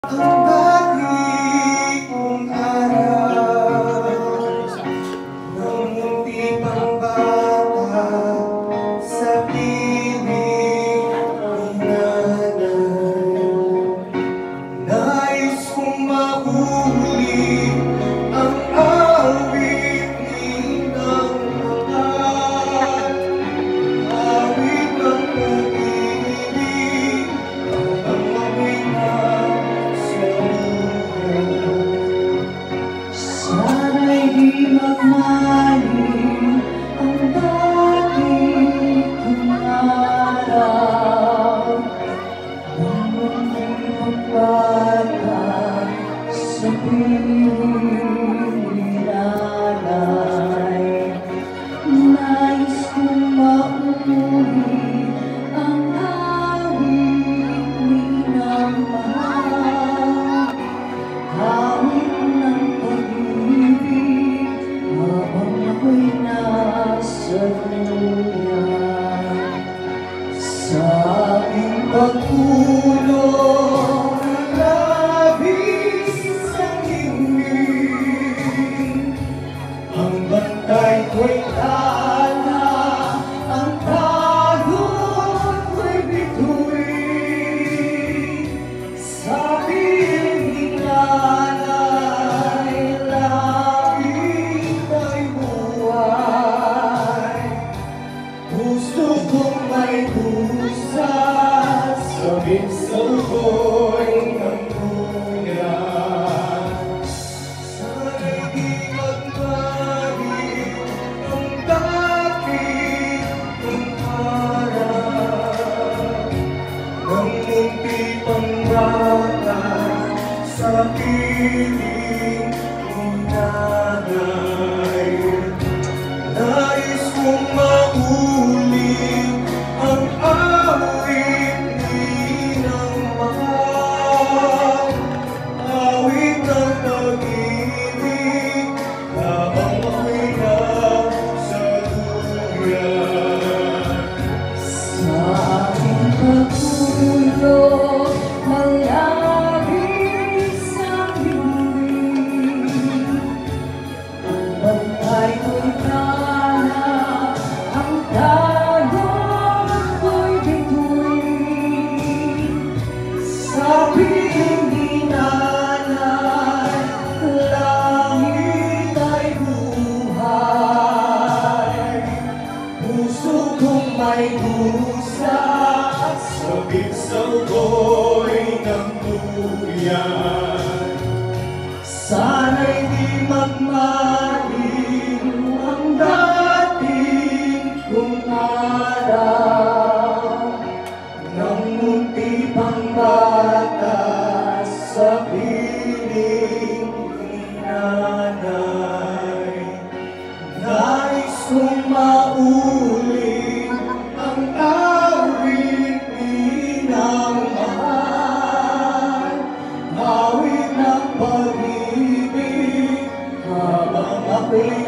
Ang dati kong araw nang munti pang bata sa piling ni nanay. Nais kong mahuli ang awit ni ng mahal, awit ng pag-ibig, ang awit na sana'y di magmaling ang dati kong araw nang munti magbata sa piling ni nanay. Nais kong mauwi ang awit ni ng mahal, awit ng pag-ibig habang ako'y nasa dunya. Sa aking pagtulog na labis ang himig, ang bantay ko'y tala, ang tagot ko'y bituin. Sa piling ni nanay, langit ay buhay. Gusto kong may pusa, sabik sa ukoy ng luya. Sana'y di magbago ang dati kong araw nang munti pang bata sa piling ni nanay. Nais kong maulit ang awit ni ng mahal, awit ng pag-ibig habang ako'y nasa duyan. Sa aking pagtulog ng labis ang himig, ang bantay ko'y tala, ang tagot ko'y bituin. Sa piling ni nanay, langit ay buhay. Puso kong may dusa, sabik sa ukoy ng duyan. Sana'y di magmaling ang dating kong araw nang munti pang bata sa piling ni nanay. Nais kong maulit ang awit ni ng mahal, awit ng pag-ibig habang ako'y